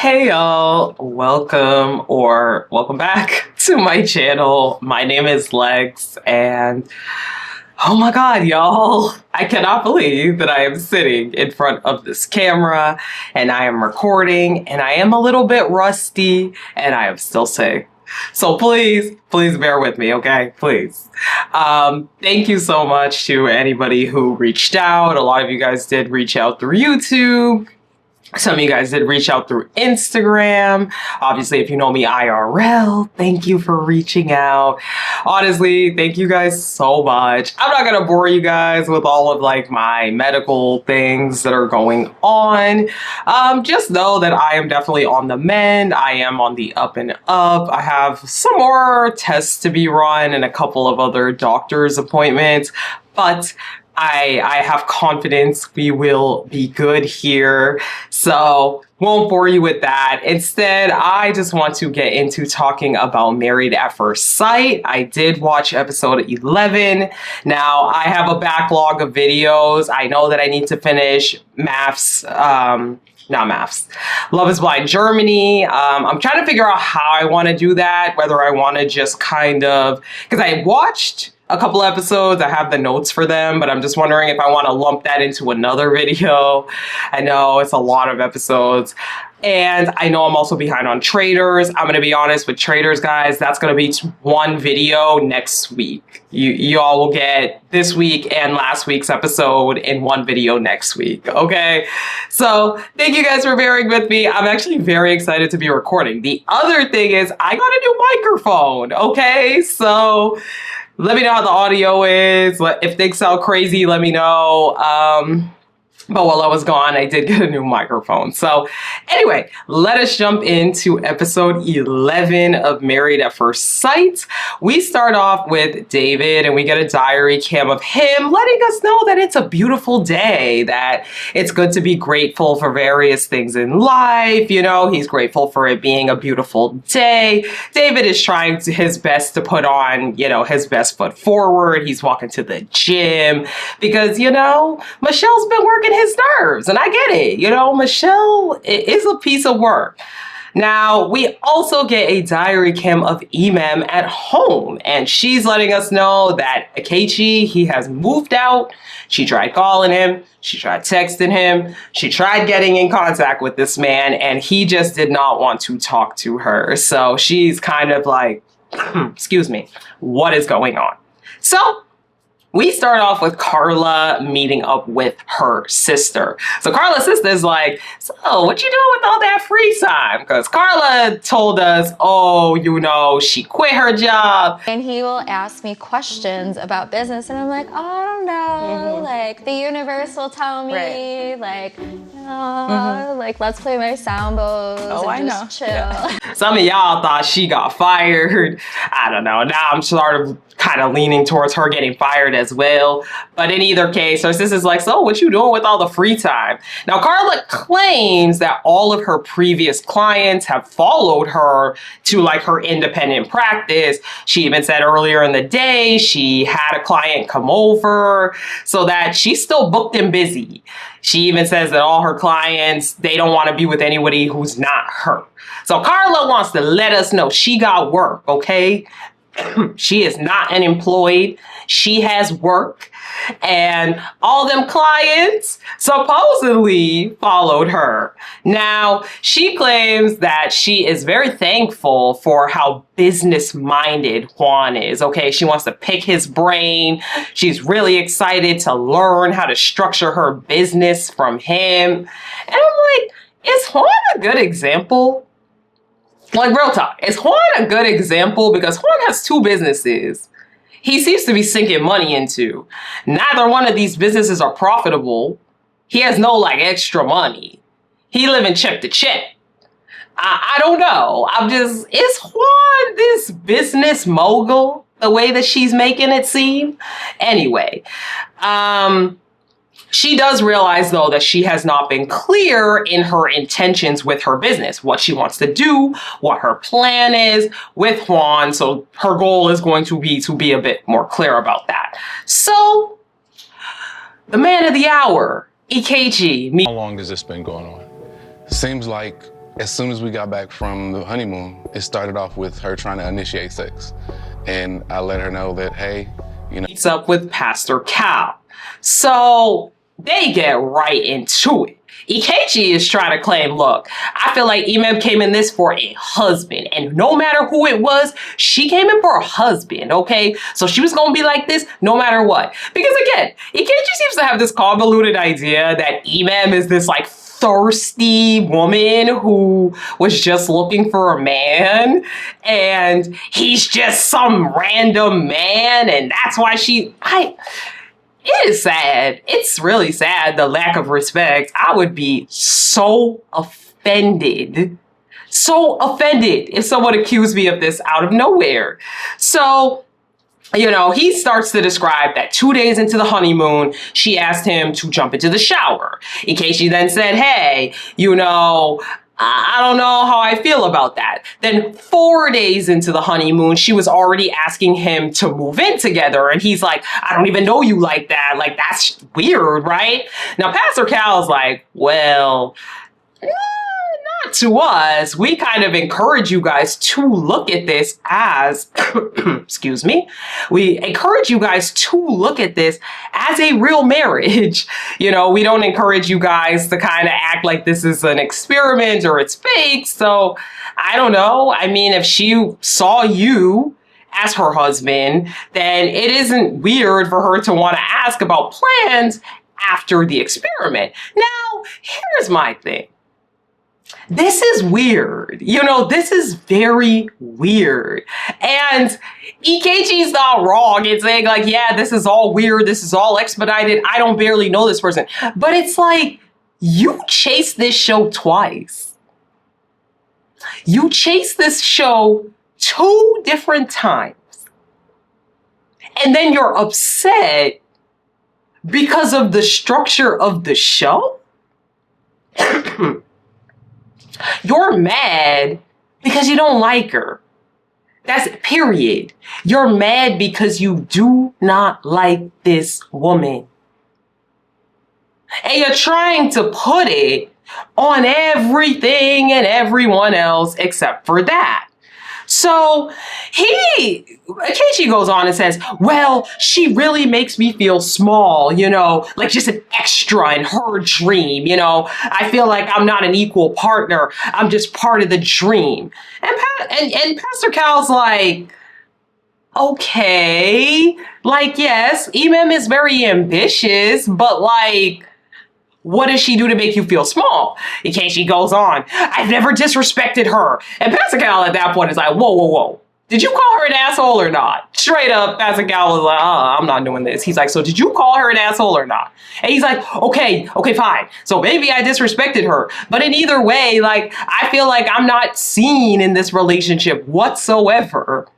Hey y'all, welcome back to my channel. My name is Lex and oh my god y'all, I cannot believe that I am sitting in front of this camera and I am recording and I am a little bit rusty and I am still sick. So please bear with me, okay? Please. Thank you so much to anybody who reached out. A lot of you guys did reach out through YouTube. Some of you guys did reach out through Instagram. Obviously, if you know me IRL, thank you for reaching out. Honestly, thank you guys so much. I'm not gonna bore you guys with all of like my medical things that are going on. Just know that I am definitely on the mend. I am on the up and up. I have some more tests to be run and a couple of other doctor's appointments, but I have confidence we will be good here, so won't bore you with that. Instead, I just want to get into talking about Married at First Sight. I did watch episode 11. Now, I have a backlog of videos. I know that I need to finish Love is Blind Germany. I'm trying to figure out how I want to do that, whether I want to just kind of, because I watched a couple episodes, I have the notes for them, but I'm just wondering if I want to lump that into another video. I know it's a lot of episodes. And I know I'm also behind on Traders. I'm going to be honest with Traders, guys. That's going to be one video next week. You all will get this week and last week's episode in one video next week. Okay. So thank you guys for bearing with me. I'm actually very excited to be recording. The other thing is I got a new microphone. Okay. So let me know how the audio is. If things sound crazy, let me know. But while I was gone, I did get a new microphone. So anyway, let us jump into episode 11 of Married at First Sight. We start off with David and we get a diary cam of him letting us know that it's a beautiful day, that it's good to be grateful for various things in life. You know, he's grateful for it being a beautiful day. David is trying his best to put on, you know, his best foot forward. He's walking to the gym because, you know, Michelle's been working his nerves, and I get it. You know, Michelle is a piece of work. Now, we also get a diary cam of Emem at home, and she's letting us know that Akechi, he has moved out. She tried calling him. She tried texting him. She tried getting in contact with this man, and he just did not want to talk to her. So she's kind of like, excuse me, what is going on? So we start off with Carla meeting up with her sister. So Carla's sister is like, so what you doing with all that free time? Because Carla told us, oh, you know, she quit her job. And he will ask me questions about business and I'm like, oh, I don't know. Like the universe will tell me, like, like let's play my soundbows and just chill. Yeah. Some of y'all thought she got fired. I don't know. Now I'm sort of kind of leaning towards her getting fired as well. But in either case, her sister's like, so what you doing with all the free time? Now, Carla claims that all of her previous clients have followed her to like her independent practice. She even said earlier in the day, she had a client come over so that she's still booked and busy. She even says that all her clients, they don't want to be with anybody who's not her. So Carla wants to let us know she got work, okay? She is not unemployed. She has work. And all them clients supposedly followed her. Now, she claims that she is very thankful for how business-minded Juan is. Okay, she wants to pick his brain. She's really excited to learn how to structure her business from him. And I'm like, is Juan a good example? Like, real talk, is Juan a good example? Because Juan has two businesses he seems to be sinking money into. Neither one of these businesses are profitable. He has no, like, extra money. He living check to check. I don't know. Is Juan this business mogul the way that she's making it seem? Anyway, she does realize, though, that she has not been clear in her intentions with her business, what she wants to do, what her plan is with Juan. So her goal is going to be a bit more clear about that. So the man of the hour, Ikechi. How long has this been going on? Seems like As soon as we got back from the honeymoon, it started off with her trying to initiate sex. And I let her know that, hey, you know. Meets up with Pastor Cal. So they get right into it. Ikechi is trying to claim, look, I feel like Emem came in this for a husband, and no matter who it was, she came in for a husband, okay? So she was gonna be like this no matter what. Because again, Ikechi seems to have this convoluted idea that Emem is this like thirsty woman who was just looking for a man, and he's just some random man, and that's why it is sad. It's really sad, the lack of respect. I would be so offended if someone accused me of this out of nowhere. So, you know, he starts to describe that 2 days into the honeymoon, she asked him to jump into the shower. Ikechi then said, hey, you know, I don't know how I feel about that. Then 4 days into the honeymoon, she was already asking him to move in together. And he's like, I don't even know you like that. Like, that's weird, right? Now, Pastor Cal's like, well, not to us. We kind of encourage you guys to look at this as, excuse me, we encourage you guys to look at this as a real marriage. You know, we don't encourage you guys to kind of act like this is an experiment or it's fake. So I don't know. I mean, if she saw you as her husband, then it isn't weird for her to want to ask about plans after the experiment. Now, here's my thing. This is weird. You know, this is very weird. And Ikechi's not wrong in saying like, yeah, this is all weird. This is all expedited. I don't barely know this person. But it's like, you chased this show twice. You chased this show 2 different times. And then you're upset because of the structure of the show? You're mad because you don't like her. That's period. You're mad because you do not like this woman. And you're trying to put it on everything and everyone else except for that. So Ikechi goes on and says, well, she really makes me feel small, you know, like just an extra in her dream, you know. I feel like I'm not an equal partner. I'm just part of the dream. And Pastor Cal's like, okay, like, yes, Emem is very ambitious, but like, what does she do to make you feel small? Ikechi goes on, I've never disrespected her. And Pastor Cal at that point is like, whoa, whoa, whoa. Did you call her an asshole or not? Straight up, Pastor Cal was like, I'm not doing this. He's like, so did you call her an asshole or not? And he's like, okay, fine. So maybe I disrespected her. But in either way, like, I feel like I'm not seen in this relationship whatsoever.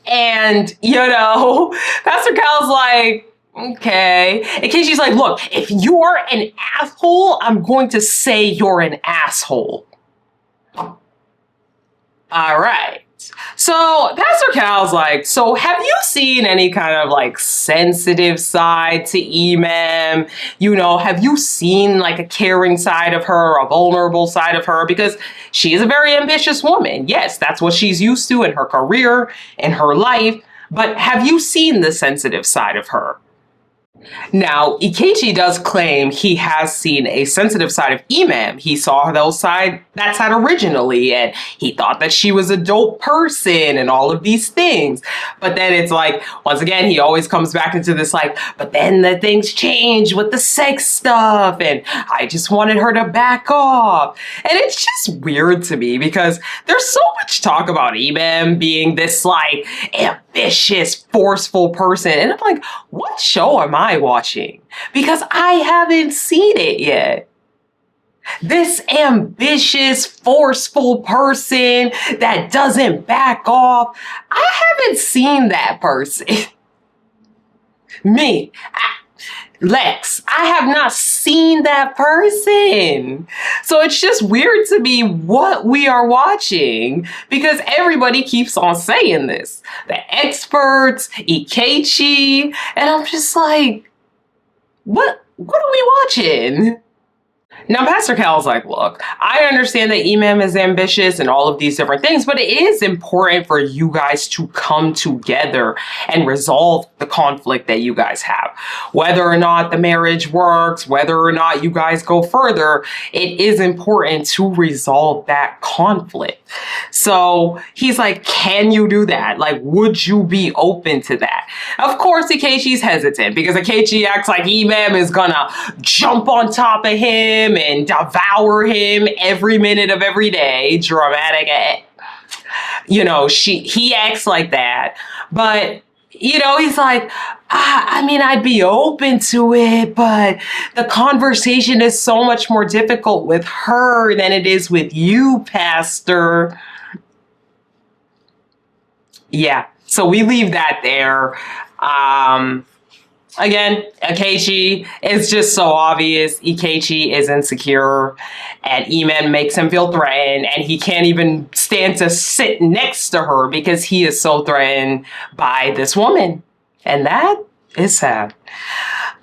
And, you know, Pastor Cal's like, okay. In case she's like, look, if you're an asshole, I'm going to say you're an asshole. All right. So Pastor Cal's like, so have you seen any kind of like sensitive side to Emem? You know, have you seen like a caring side of her, a vulnerable side of her? Because she is a very ambitious woman. Yes, that's what she's used to in her career, in her life. But have you seen the sensitive side of her? Now, Ikechi does claim he has seen a sensitive side of Emem. He saw that side originally, and he thought that she was a dope person and all of these things. But then it's like, once again, he always comes back into this like, but then the things change with the sex stuff, and I just wanted her to back off. And it's just weird to me because there's so much talk about Emem being this like ambitious, forceful person. And I'm like, what show am I watching? Because I haven't seen it yet. This ambitious, forceful person that doesn't back off, I haven't seen that person. Lex, I have not seen that person. So it's just weird to me what we are watching because everybody keeps on saying this. The experts, Ikechi, and I'm just like, what are we watching? Now, Pastor Cal's like, look, I understand that Imam is ambitious and all of these different things, but it is important for you guys to come together and resolve the conflict that you guys have. Whether or not the marriage works, whether or not you guys go further, it is important to resolve that conflict. So he's like, can you do that? Like, would you be open to that? Of course, Akechi's hesitant because Akechi acts like Imam is gonna jump on top of him and devour him every minute of every day. Dramatic. You know, he acts like that. But, you know, he's like, I mean, I'd be open to it, but the conversation is so much more difficult with her than it is with you, Pastor. Yeah, so we leave that there. Again, Akechi is just so obvious. Akechi is insecure and Iman makes him feel threatened and he can't even stand to sit next to her because he is so threatened by this woman. And that is sad.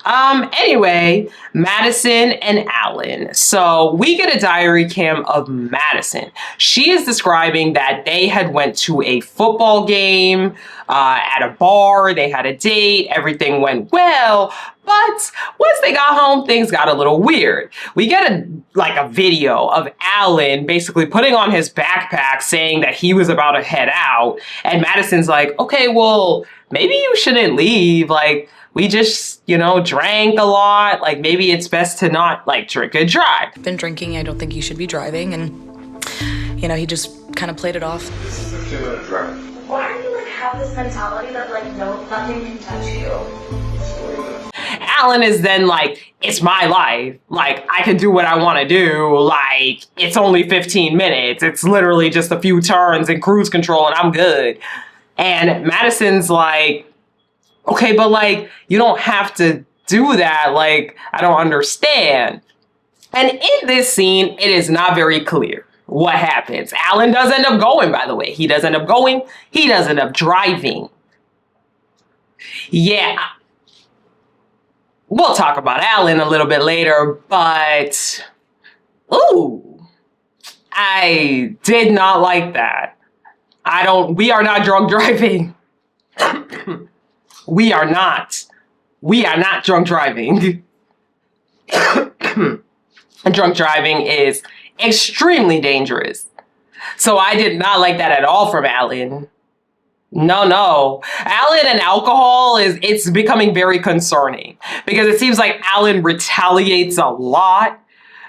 Anyway, Madison and Allan. So we get a diary cam of Madison. She is describing that they had went to a football game at a bar. They had a date. Everything went well. But once they got home, things got a little weird. We get a video of Allan basically putting on his backpack saying that he was about to head out. And Madison's like, okay, well, maybe you shouldn't leave. Like, we just, you know, drank a lot. Like, maybe it's best to not, like, drink and drive. Been drinking, I don't think you should be driving. And, you know, he just kind of played it off. This is a 2-minute drive. Why do you, like, have this mentality that, like, no, nothing can touch you? Allan is then like, it's my life. Like, I can do what I want to do. Like, it's only 15 minutes. It's literally just a few turns and cruise control and I'm good. And Madison's like, okay, but like, you don't have to do that. Like, I don't understand. And in this scene, it is not very clear what happens. Allan does end up going, by the way. He does end up going. He does end up driving. Yeah. We'll talk about Allan a little bit later, but ooh, I did not like that. We are not drunk driving. We are not drunk driving. And drunk driving is extremely dangerous. So I did not like that at all from Allan. No. Allan and alcohol it's becoming very concerning because it seems like Allan retaliates a lot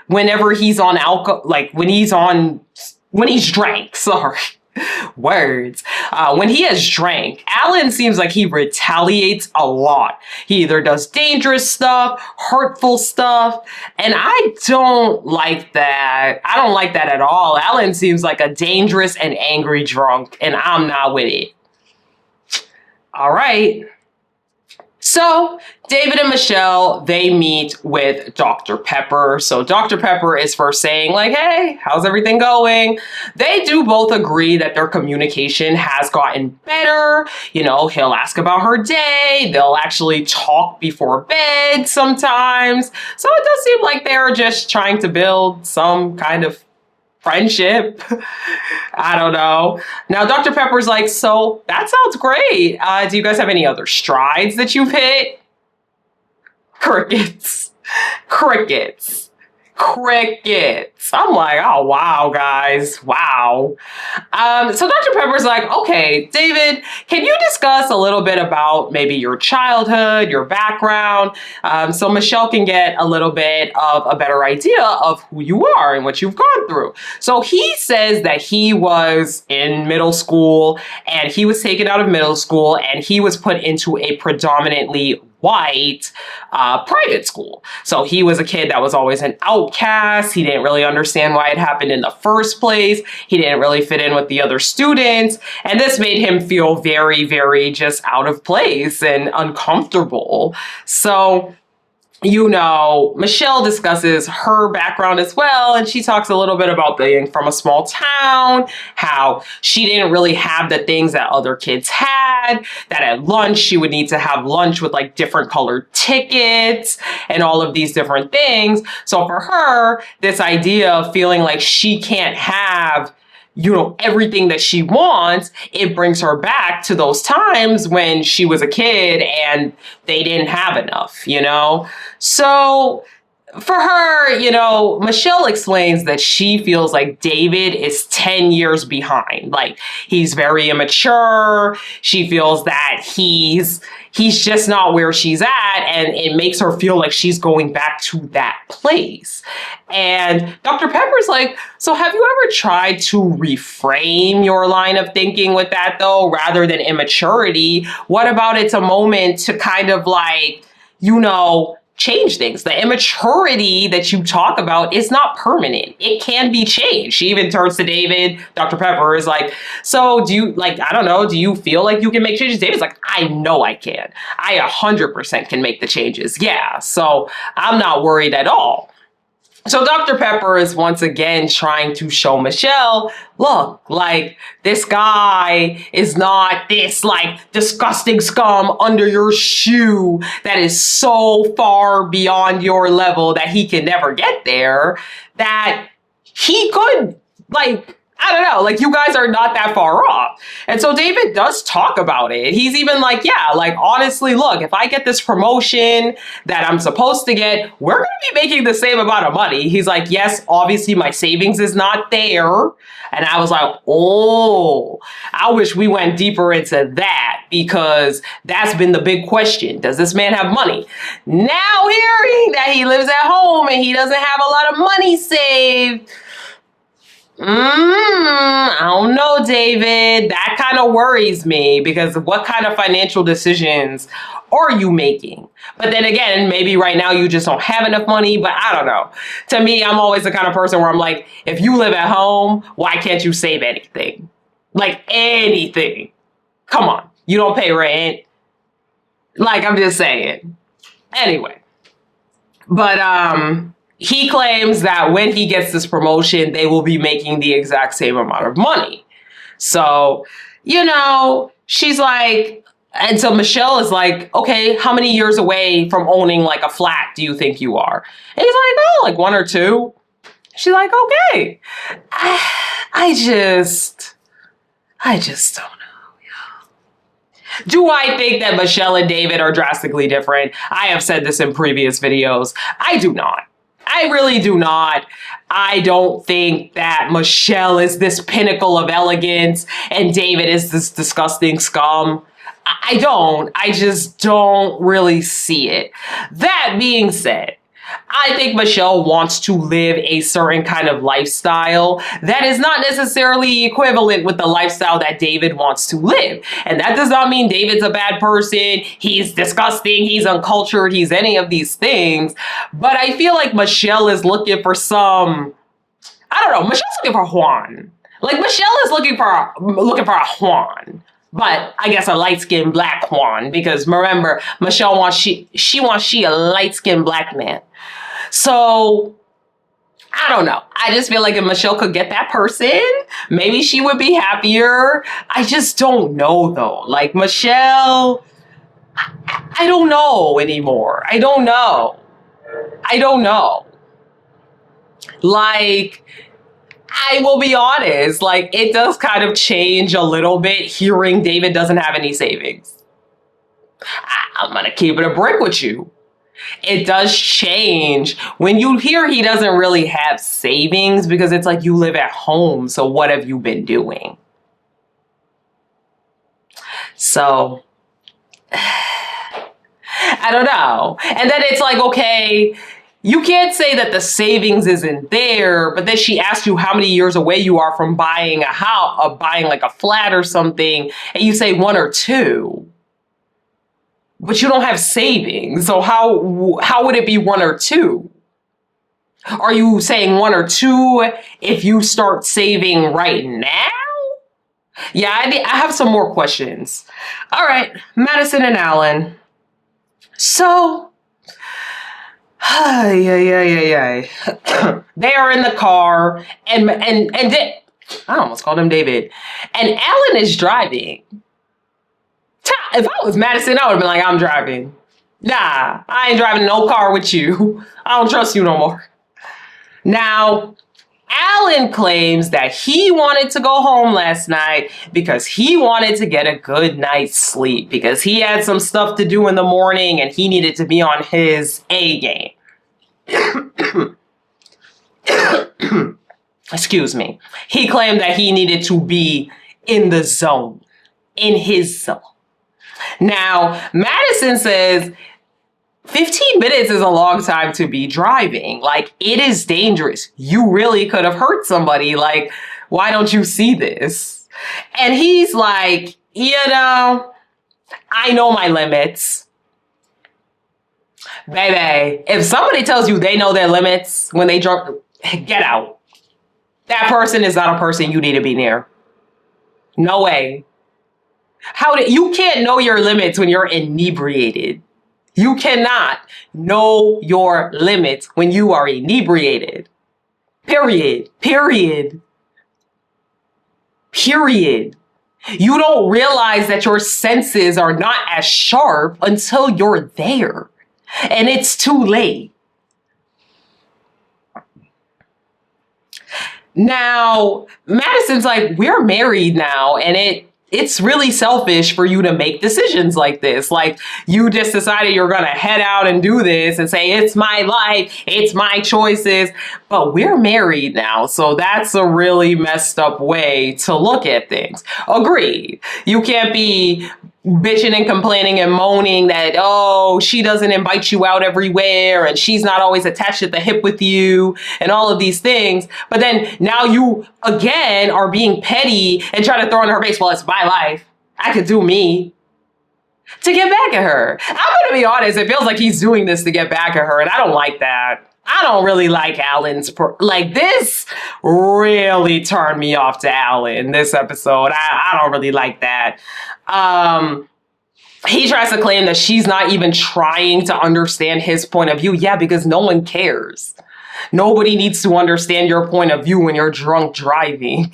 whenever he's on alcohol, like when he's drank, sorry. Words. When he has drank, Allan seems like he retaliates a lot. He either does dangerous stuff, hurtful stuff, and I don't like that. I don't like that at all. Allan seems like a dangerous and angry drunk, and I'm not with it. All right. So David and Michelle, they meet with Dr. Pepper. So Dr. Pepper is first saying like, hey, how's everything going? They do both agree that their communication has gotten better. You know, he'll ask about her day. They'll actually talk before bed sometimes. So it does seem like they're just trying to build some kind of friendship. I don't know. Now, Dr. Pepper's like, so that sounds great. Do you guys have any other strides that you've hit? Crickets. I'm like, oh, wow, guys. Wow. So Dr. Pepper's like, okay, David, can you discuss a little bit about maybe your childhood, your background, so Michelle can get a little bit of a better idea of who you are and what you've gone through. So he says that he was in middle school and he was taken out of middle school and he was put into a predominantly white private school. So he was a kid that was always an outcast. He didn't really understand why it happened in the first place. He didn't really fit in with the other students. And this made him feel very, very just out of place and uncomfortable. So Michelle discusses her background as well, and she talks a little bit about being from a small town, how she didn't really have the things that other kids had, that at lunch she would need to have lunch with like different colored tickets and all of these different things. So for her, this idea of feeling like she can't have everything that she wants, it brings her back to those times when she was a kid and they didn't have enough, So for her, Michelle explains that she feels like David is 10 years behind. Like, he's very immature. She feels that he's just not where she's at, and it makes her feel like she's going back to that place. And Dr. Pepper's like, so have you ever tried to reframe your line of thinking with that, though, rather than immaturity? What about it's a moment to kind of like, change things? The immaturity that you talk about is not permanent. It can be changed. She even turns to David. Dr. Pepper is like, so do you, do you feel like you can make changes? David's like, I know I can. I 100% can make the changes. Yeah. So I'm not worried at all. So Dr. Pepper is once again trying to show Michelle, look, like, this guy is not this like disgusting scum under your shoe that is so far beyond your level that he can never get there, that he could, I don't know, you guys are not that far off. And so David does talk about it. He's even like, yeah, honestly, look, if I get this promotion that I'm supposed to get, we're going to be making the same amount of money. He's like, yes, obviously my savings is not there. And I was like, oh, I wish we went deeper into that, because that's been the big question. Does this man have money? Now hearing that he lives at home and he doesn't have a lot of money saved, I don't know, David. That kind of worries me, because what kind of financial decisions are you making? But then again, maybe right now you just don't have enough money, but I don't know. To me, I'm always the kind of person where I'm like, if you live at home, why can't you save anything? Anything. Come on. You don't pay rent. I'm just saying. Anyway. But, he claims that when he gets this promotion, they will be making the exact same amount of money. So, she's like, and so Michelle is like, okay, how many years away from owning a flat do you think you are? And he's like, oh, 1 or 2. She's like, okay. I just don't know. Do I think that Michelle and David are drastically different? I have said this in previous videos. I do not. I really do not. I don't think that Michelle is this pinnacle of elegance and David is this disgusting scum. I don't. I just don't really see it. That being said, I think Michelle wants to live a certain kind of lifestyle that is not necessarily equivalent with the lifestyle that David wants to live. And that does not mean David's a bad person, he's disgusting, he's uncultured, he's any of these things. But I feel like Michelle is looking for some, I don't know, Michelle's looking for Juan. Michelle is looking for a Juan. But I guess a light-skinned black Juan, because remember, Michelle wants a light-skinned black man. So I don't know. I just feel like if Michelle could get that person, maybe she would be happier. I just don't know, though. Michelle, I don't know anymore. I don't know. I will be honest, it does kind of change a little bit hearing David doesn't have any savings. I'm going to keep it a brick with you. It does change when you hear he doesn't really have savings, because it's like, you live at home, so what have you been doing? So, I don't know. And then it's like, okay, you can't say that the savings isn't there, but then she asks you how many years away you are from buying a house, or buying a flat or something, and you say 1 or 2. But you don't have savings, so how would it be 1 or 2? Are you saying 1 or 2 if you start saving right now? Yeah, I have some more questions. All right, Madison and Allan. So, They are in the car, and I almost called him David. And Allan is driving. If I was Madison, I would have been like, I'm driving. Nah, I ain't driving no car with you. I don't trust you no more. Now, Allan claims that he wanted to go home last night because he wanted to get a good night's sleep because he had some stuff to do in the morning and he needed to be on his A game. Excuse me. He claimed that he needed to be in the zone, in his zone. Now, Madison says 15 minutes is a long time to be driving. Like, it is dangerous. You really could have hurt somebody. Like, why don't you see this? And he's like, I know my limits. Baby, if somebody tells you they know their limits when they drunk, get out. That person is not a person you need to be near. No way. You can't know your limits when you're inebriated. You cannot know your limits when you are inebriated. Period. You don't realize that your senses are not as sharp until you're there. And it's too late. Now, Madison's like, we're married now, and it's really selfish for you to make decisions like this. Like, you just decided you're going to head out and do this and say, it's my life, it's my choices. But we're married now, so that's a really messed up way to look at things. Agreed. You can't be bitching and complaining and moaning that, oh, she doesn't invite you out everywhere and she's not always attached at the hip with you and all of these things. But then now you again are being petty and trying to throw in her face, well, it's my life. I could do me. To get back at her. I'm going to be honest, it feels like he's doing this to get back at her, and I don't like that. I don't really like Allan's, this really turned me off to Allan, this episode. I don't really like that. He tries to claim that she's not even trying to understand his point of view. Yeah, because no one cares. Nobody needs to understand your point of view when you're drunk driving.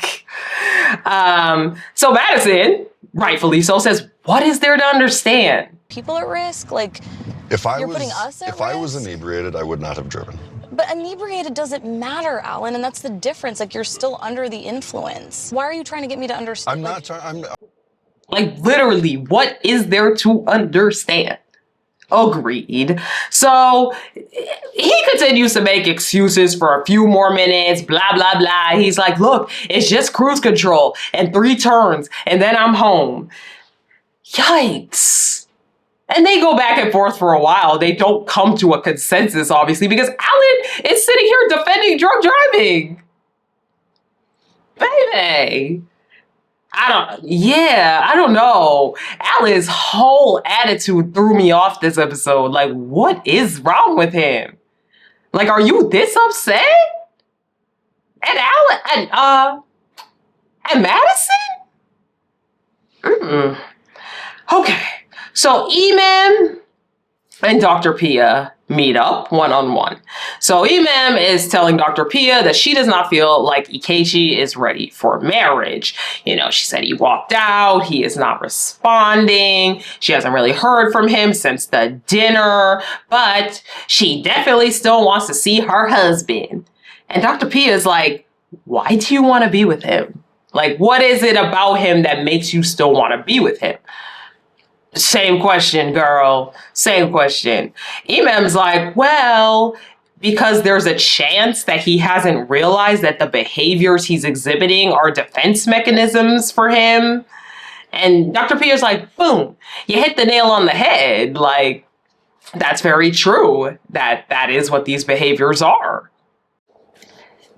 So Madison, rightfully so, says, what is there to understand? People at risk, like, If I you're putting us at if I was risk? inebriated, I would not have driven. But inebriated doesn't matter, Allan, and that's the difference. Like, you're still under the influence. Why are you trying to get me to understand? I'm not trying. Like, literally, what is there to understand? Agreed. So he continues to make excuses for a few more minutes, blah, blah, blah. He's like, look, it's just cruise control and 3 turns, and then I'm home. Yikes. And they go back and forth for a while. They don't come to a consensus, obviously, because Allan is sitting here defending drunk driving. Baby. I don't know. Allan's whole attitude threw me off this episode. Like, what is wrong with him? Like, are you this upset? And Allan, and Madison? Okay. So Emem and Dr. Pia meet up one-on-one. So Emem is telling Dr. Pia that she does not feel like Ikechi is ready for marriage. She said he walked out, he is not responding, she hasn't really heard from him since the dinner, but she definitely still wants to see her husband. And Dr. Pia is like, why do you want to be with him? Like, what is it about him that makes you still want to be with him? Same question, girl. Same question. Emem's like, well, because there's a chance that he hasn't realized that the behaviors he's exhibiting are defense mechanisms for him. And Dr. Peter's like, boom, you hit the nail on the head. Like, that's very true. That is what these behaviors are.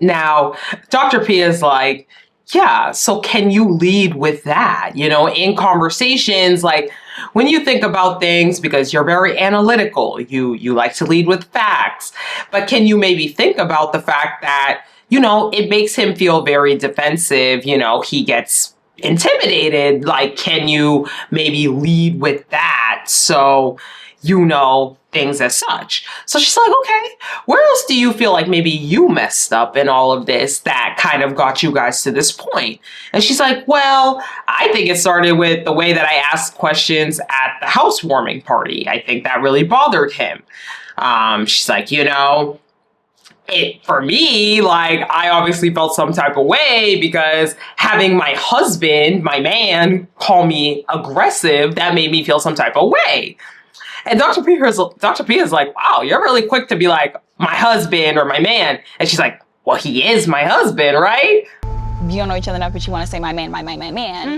Now, Dr. P is like, yeah, so can you lead with that? In conversations, like, when you think about things, because you're very analytical, you like to lead with facts, but can you maybe think about the fact that, it makes him feel very defensive, he gets intimidated, like, can you maybe lead with that? So, things as such. So she's like, okay, where else do you feel like maybe you messed up in all of this that kind of got you guys to this point? And she's like, well, I think it started with the way that I asked questions at the housewarming party. I think that really bothered him. She's like, for me, like, I obviously felt some type of way because having my husband, my man, call me aggressive, that made me feel some type of way. And Dr. P is like, wow, you're really quick to be like, my husband or my man. And she's like, well, he is my husband, right? You don't know each other enough, but you want to say my man,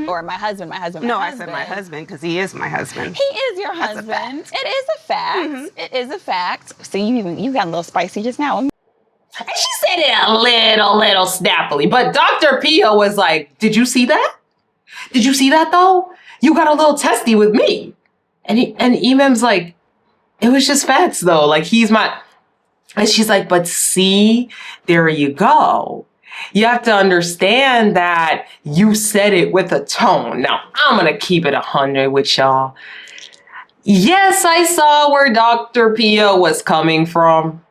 or my husband, my husband. No, I said my husband because he is my husband. He is your husband. It is a fact. It is a fact. So you got a little spicy just now. And she said it a little snappily. But Dr. Pia was like, did you see that? Did you see that though? You got a little testy with me. And Emem's like, it was just facts though. Like, he's my... And she's like, but see, there you go. You have to understand that you said it with a tone. Now, I'm going to keep it 100 with y'all. Yes, I saw where Dr. Pia was coming from.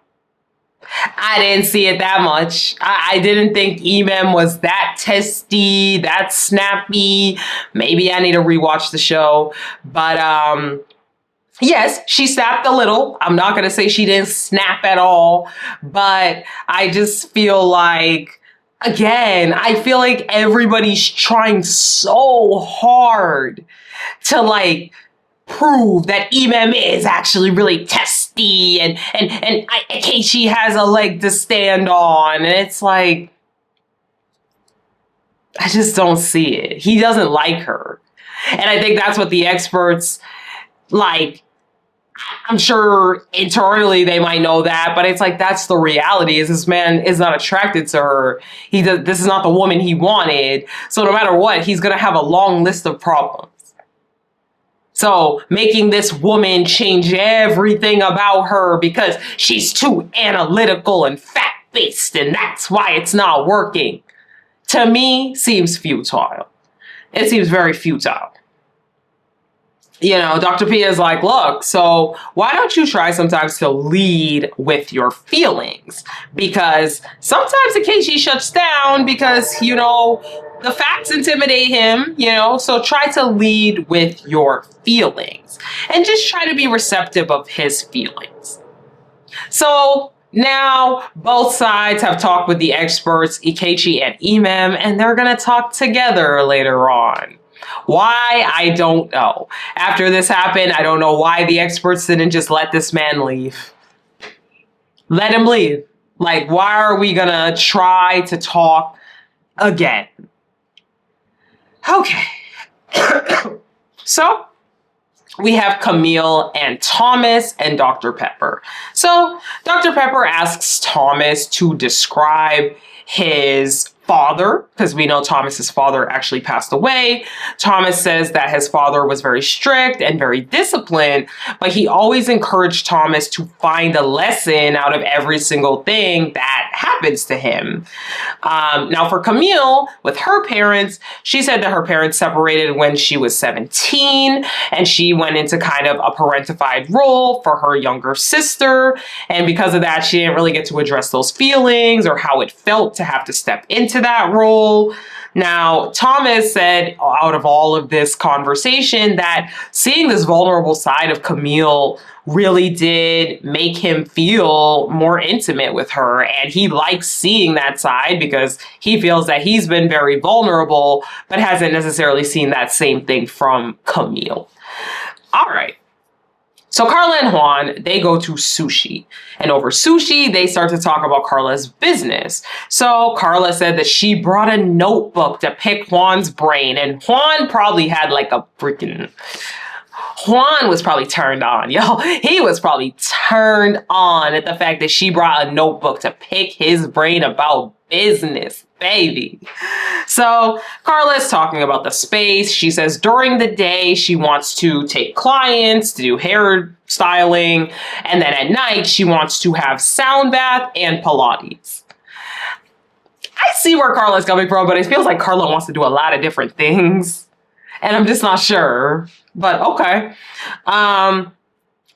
I didn't see it that much. I didn't think Emem was that testy, that snappy. Maybe I need to rewatch the show. But yes, she snapped a little. I'm not going to say she didn't snap at all. But I just feel like, again, I feel like everybody's trying so hard to like prove that Emem is actually really testy and Casey has a leg to stand on. And it's like, I just don't see it. He doesn't like her. And I think that's what the experts, like, I'm sure internally they might know that, but it's like, that's the reality, is this man is not attracted to her. This is not the woman he wanted. So no matter what, he's going to have a long list of problems. So making this woman change everything about her because she's too analytical and fact-based, and that's why it's not working, to me, seems futile. It seems very futile. Dr. P is like, look, so why don't you try sometimes to lead with your feelings? Because sometimes Akechi shuts down because, the facts intimidate him, so try to lead with your feelings and just try to be receptive of his feelings. So now both sides have talked with the experts, Ikechi and Emem, and they're going to talk together later on. Why? I don't know. After this happened, I don't know why the experts didn't just let this man leave. Let him leave. Like, why are we going to try to talk again? Okay. So we have Camille and Thomas and Dr. Pepper. So Dr. Pepper asks Thomas to describe his father, because we know Thomas's father actually passed away. Thomas says that his father was very strict and very disciplined, but he always encouraged Thomas to find a lesson out of every single thing that happens to him. Now for Camille, with her parents, she said that her parents separated when she was 17, and she went into kind of a parentified role for her younger sister. And because of that, she didn't really get to address those feelings or how it felt to have to step into that role. Now, Thomas said out of all of this conversation that seeing this vulnerable side of Camille really did make him feel more intimate with her. And he likes seeing that side because he feels that he's been very vulnerable, but hasn't necessarily seen that same thing from Camille. All right. So Carla and Juan, they go to sushi. And over sushi, they start to talk about Carla's business. So Carla said that she brought a notebook to pick Juan's brain. And Juan probably had like a freaking... Juan was probably turned on, yo. He was probably turned on at the fact that she brought a notebook to pick his brain about business, baby. So Carla's talking about the space. She says during the day, she wants to take clients to do hair styling. And then at night, she wants to have sound bath and Pilates. I see where Carla's coming from, but it feels like Carla wants to do a lot of different things. And I'm just not sure. But okay.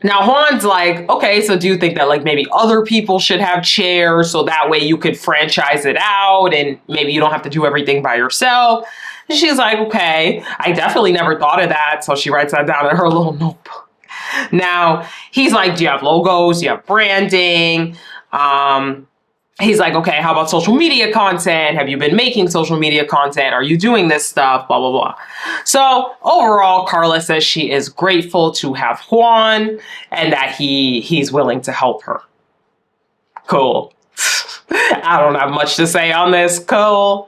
Now, Juan's like, okay, so do you think that like maybe other people should have chairs so that way you could franchise it out and maybe you don't have to do everything by yourself? And she's like, okay, I definitely never thought of that. So she writes that down in her little notebook. Now, he's like, do you have logos? Do you have branding? He's like, okay, how about social media content? Have you been making social media content? Are you doing this stuff? Blah, blah, blah. So overall, Carla says she is grateful to have Juan and that he's willing to help her. Cool. I don't have much to say on this. Cool.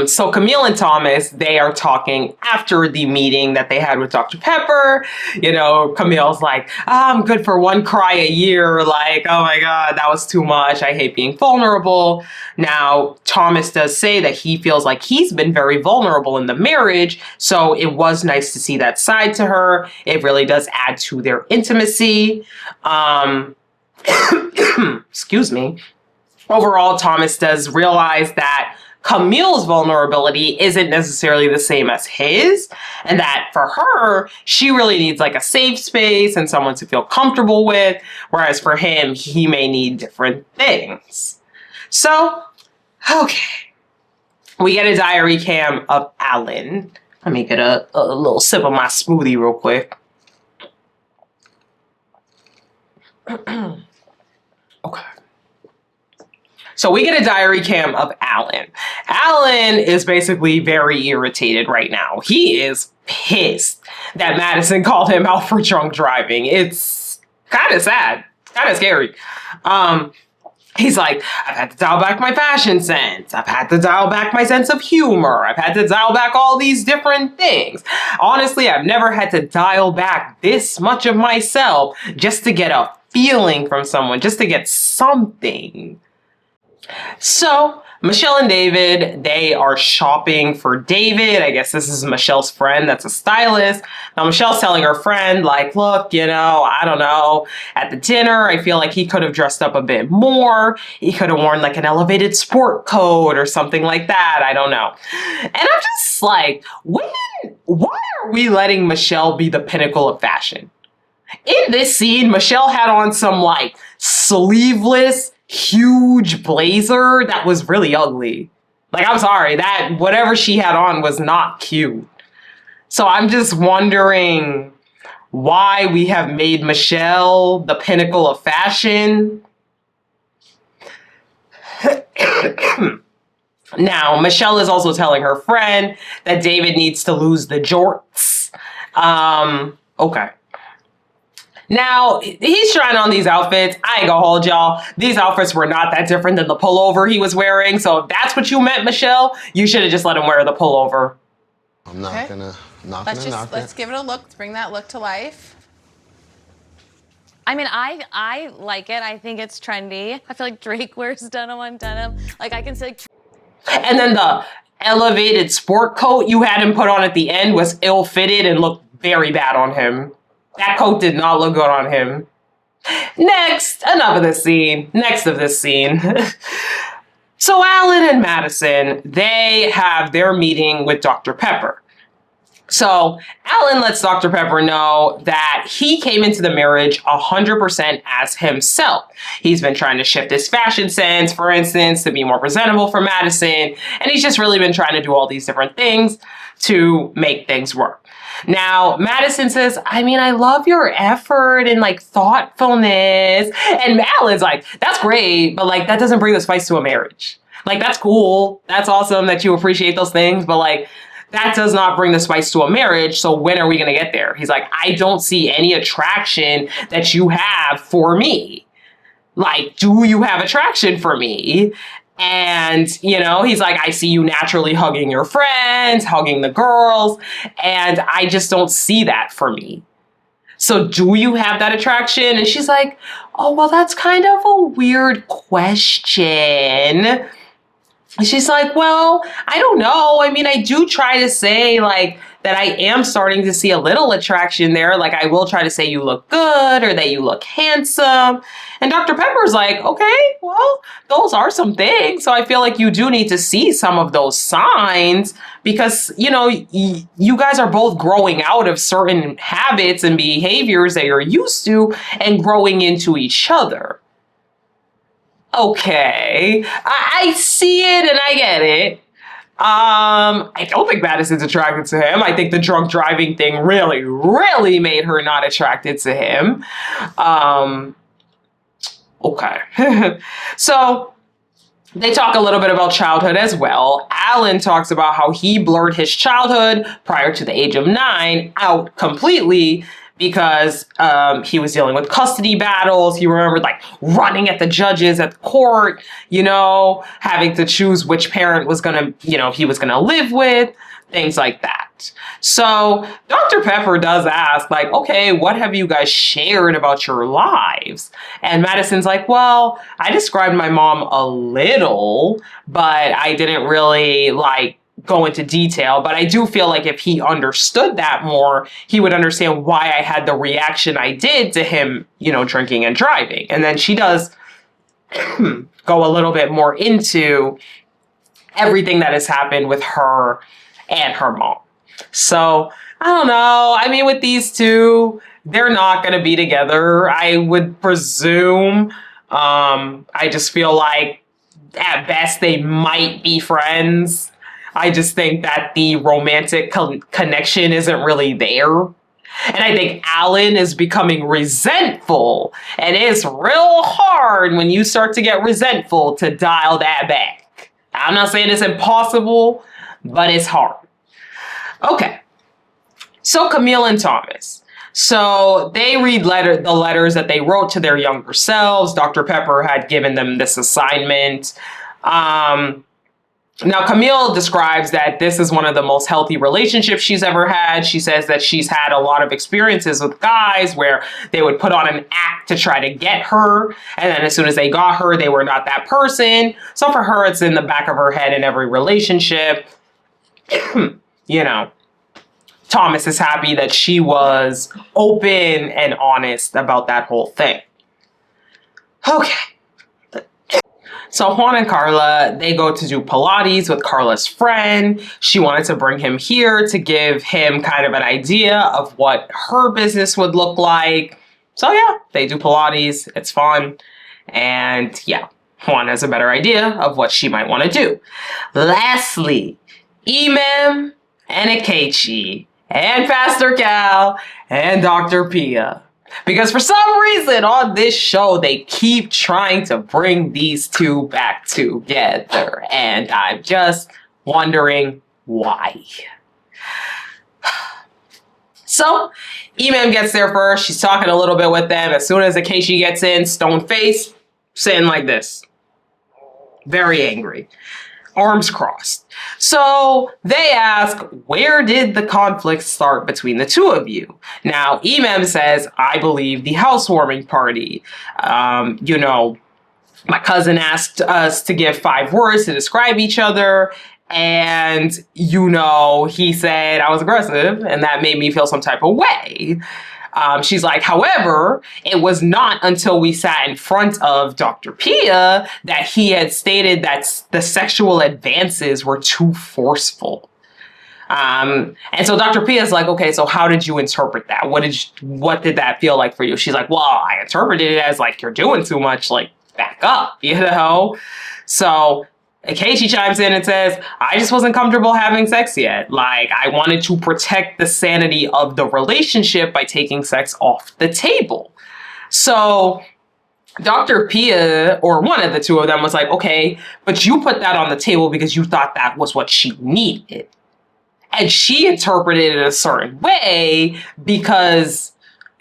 So Camille and Thomas, they are talking after the meeting that they had with Dr. Pepper. You know, Camille's like, I'm good for one cry a year. Like, oh my God, that was too much. I hate being vulnerable. Now, Thomas does say that he feels like he's been very vulnerable in the marriage. So it was nice to see that side to her. It really does add to their intimacy. Excuse me. Overall, Thomas does realize that Camille's vulnerability isn't necessarily the same as his, and that for her, she really needs like a safe space and someone to feel comfortable with, whereas for him, he may need different things. So, okay. We get a diary cam of Allan. Let me get a little sip of my smoothie real quick. Okay. So we get a diary cam of Allan. Allan is basically very irritated right now. He is pissed that Madison called him out for drunk driving. It's kind of sad, kind of scary. He's like, I've had to dial back my fashion sense. I've had to dial back my sense of humor. I've had to dial back all these different things. Honestly, I've never had to dial back this much of myself just to get a feeling from someone, just to get something. So Michelle and David, they are shopping for David. I guess this is Michelle's friend that's a stylist. Now Michelle's telling her friend, like, look, you know, I don't know. At the dinner, I feel like he could have dressed up a bit more. He could have worn like an elevated sport coat or something like that. I don't know. And I'm just like, why are we letting Michelle be the pinnacle of fashion? In this scene, Michelle had on some like sleeveless, huge blazer that was really ugly. Like, I'm sorry, that whatever she had on was not cute. So I'm just wondering why we have made Michelle the pinnacle of fashion. Now, Michelle is also telling her friend that David needs to lose the jorts. Okay. Now, he's trying on these outfits. I ain't gonna hold y'all. These outfits were not that different than the pullover he was wearing. So if that's what you meant, Michelle, you should have just let him wear the pullover. I'm not gonna knock it. Let's give it a look. Let's bring that look to life. I mean, I like it. I think it's trendy. I feel like Drake wears denim on denim. Like, I can see like... And then the elevated sport coat you had him put on at the end was ill-fitted and looked very bad on him. That coat did not look good on him. Next, enough of this scene. Next of this scene. So Allan and Madison, they have their meeting with Dr. Pepper. So Allan lets Dr. Pepper know that he came into the marriage 100% as himself. He's been trying to shift his fashion sense, for instance, to be more presentable for Madison. And he's just really been trying to do all these different things to make things work. Now, Madison says, I mean, I love your effort and like thoughtfulness. And Allan's like, that's great, but like that doesn't bring the spice to a marriage. Like, that's cool. That's awesome that you appreciate those things, but like that does not bring the spice to a marriage. So when are we going to get there? He's like, I don't see any attraction that you have for me. Like, do you have attraction for me? And, you know, he's like, I see you naturally hugging your friends, hugging the girls, and I just don't see that for me. So do you have that attraction? And she's like, oh, well, that's kind of a weird question. she's like, well, I don't know. I mean, I do try to say like that I am starting to see a little attraction there. Like I will try to say you look good or that you look handsome. And Dr. Pepper's like, okay, well, those are some things. So I feel like you do need to see some of those signs because, you know, you guys are both growing out of certain habits and behaviors that you're used to and growing into each other. Okay, I see it and I get it. I don't think Madison's attracted to him. I think the drunk driving thing really, really made her not attracted to him. Okay. So they talk a little bit about childhood as well. Allan talks about how he blurred his childhood prior to the age of 9 out completely because he was dealing with custody battles. He remembered like running at the judges at the court, you know, having to choose which parent was gonna, you know, he was gonna live with, things like that. So Dr. Pepper does ask like, okay, what have you guys shared about your lives? And Madison's like, well, I described my mom a little, but I didn't really like go into detail, but I do feel like if he understood that more, he would understand why I had the reaction I did to him, you know, drinking and driving. And then she does go a little bit more into everything that has happened with her and her mom. So I don't know. I mean, with these two, they're not going to be together, I would presume. I just feel like at best they might be friends. I just think that the romantic connection isn't really there. And I think Allan is becoming resentful. And it's real hard when you start to get resentful to dial that back. I'm not saying it's impossible, but it's hard. Okay. So Camille and Thomas. So they read the letters that they wrote to their younger selves. Dr. Pepper had given them this assignment. Now, Camille describes that this is one of the most healthy relationships she's ever had. She says that she's had a lot of experiences with guys where they would put on an act to try to get her. And then as soon as they got her, they were not that person. So for her, it's in the back of her head in every relationship. You know, Thomas is happy that she was open and honest about that whole thing. Okay. So Juan and Carla, they go to do Pilates with Carla's friend. She wanted to bring him here to give him kind of an idea of what her business would look like. So yeah, they do Pilates. It's fun. And yeah, Juan has a better idea of what she might want to do. Lastly, Emem and Akechi and Pastor Cal and Dr. Pia. Because for some reason on this show, they keep trying to bring these two back together. And I'm just wondering why. So, Emem gets there first. She's talking a little bit with them. As soon as Akechi gets in, stone face, sitting like this. Very angry. Arms crossed. So they ask, where did the conflict start between the two of you? Now, Emem says, I believe the housewarming party. You know, my cousin asked us to give 5 words to describe each other. And, you know, he said I was aggressive and that made me feel some type of way. She's like, however, it was not until we sat in front of Dr. Pia that he had stated that the sexual advances were too forceful. And so Dr. Pia is like, okay, so how did you interpret that? What did that feel like for you? She's like, well, I interpreted it as like, you're doing too much, like back up, you know? So Akechi chimes in and says, I just wasn't comfortable having sex yet. Like, I wanted to protect the sanity of the relationship by taking sex off the table. So Dr. Pia, or one of the two of them, was like, okay, but you put that on the table because you thought that was what she needed. And she interpreted it a certain way because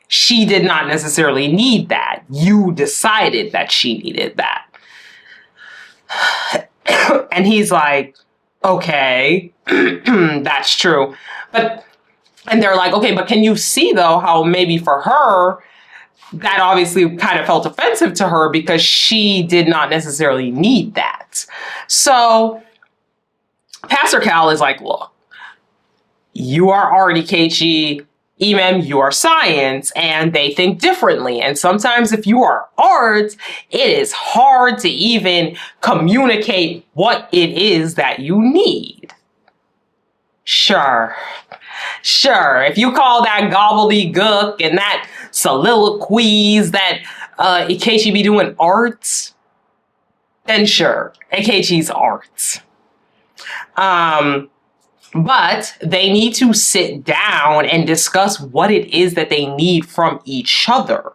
she did not necessarily need that. You decided that she needed that. And he's like, okay, that's true. And they're like, okay, but can you see though how maybe for her, that obviously kind of felt offensive to her because she did not necessarily need that. So Pastor Cal is like, look, you are already KG, Emem, you are science, and they think differently. And sometimes if you are art, it is hard to even communicate what it is that you need. Sure. If you call that gobbledygook and that soliloquies that Akechi be doing art, then sure, Akechi's art. But they need to sit down and discuss what it is that they need from each other.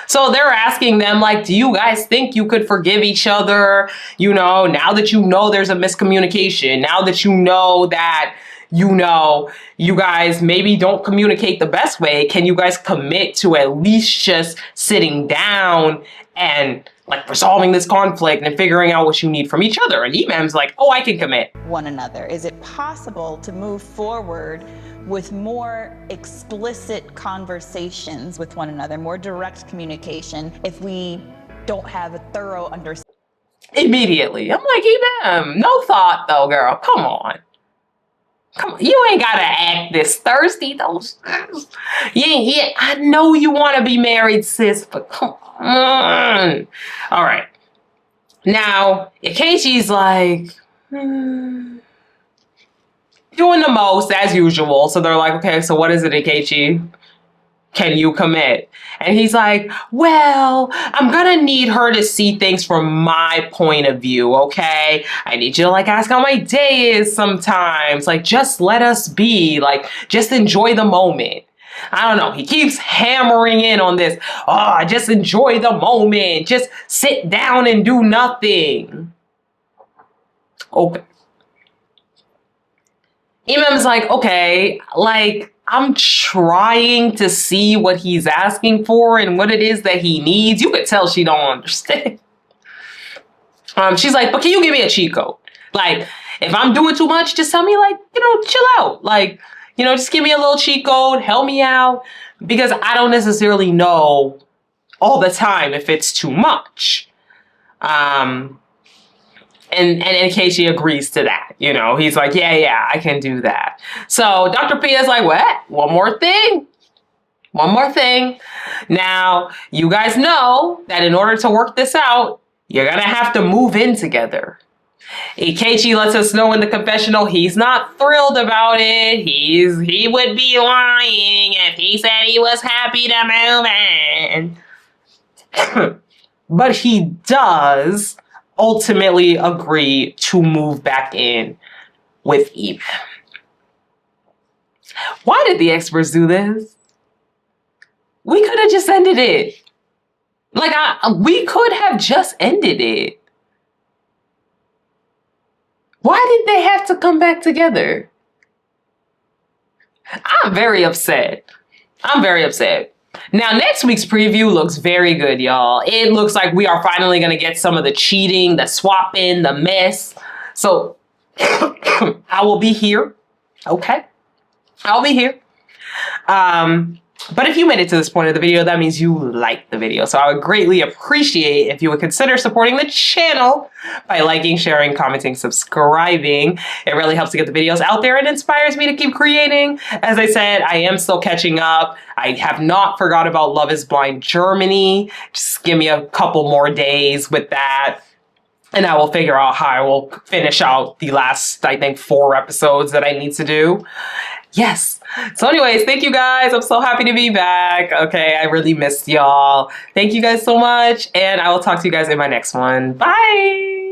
So they're asking them, like, do you guys think you could forgive each other? You know, now that you know there's a miscommunication, now that you know that, you know, you guys maybe don't communicate the best way, can you guys commit to at least just sitting down and like resolving this conflict and figuring out what you need from each other? And Emem's like, oh, I can commit. One another. Is it possible to move forward with more explicit conversations with one another, more direct communication, if we don't have a thorough understanding? Immediately. I'm like, Emem, no thought though, girl. Come on. You ain't gotta act this thirsty though. Yeah, I know you want to be married, sis, but come on. All right. Now, Akechi's like, doing the most as usual. So they're like, okay, so what is it, Akechi? Can you commit? And he's like, well, I'm gonna need her to see things from my point of view, okay? I need you to like ask how my day is sometimes. Like, just let us be. Like, just enjoy the moment. I don't know. He keeps hammering in on this. Oh, just enjoy the moment. Just sit down and do nothing. Okay. Emem's like, okay, like, I'm trying to see what he's asking for and what it is that he needs. You could tell she don't understand. She's like, but can you give me a cheat code? Like, if I'm doing too much, just tell me, like, you know, chill out. Like, you know, just give me a little cheat code, help me out. Because I don't necessarily know all the time if it's too much. And Akechi agrees to that. You know, he's like, yeah, I can do that. So Dr. P is like, what? One more thing. Now, you guys know that in order to work this out, you're going to have to move in together. Akechi lets us know in the confessional he's not thrilled about it. He would be lying if he said he was happy to move in. But he does ultimately agree to move back in with Emem. Why did the experts do this? We could have just ended it. Like, we could have just ended it. Why did they have to come back together? I'm very upset. Now, next week's preview looks very good, y'all. It looks like we are finally going to get some of the cheating, the swapping, the mess. So, I will be here. Okay? I'll be here. But if you made it to this point of the video, that means you liked the video. So I would greatly appreciate if you would consider supporting the channel by liking, sharing, commenting, subscribing. It really helps to get the videos out there and inspires me to keep creating. As I said, I am still catching up. I have not forgot about Love is Blind Germany. Just give me a couple more days with that, and I will figure out how I will finish out the last, I think, 4 episodes that I need to do. Yes. So anyways, thank you guys. I'm so happy to be back. Okay, I really missed y'all. Thank you guys so much, and I will talk to you guys in my next one. Bye!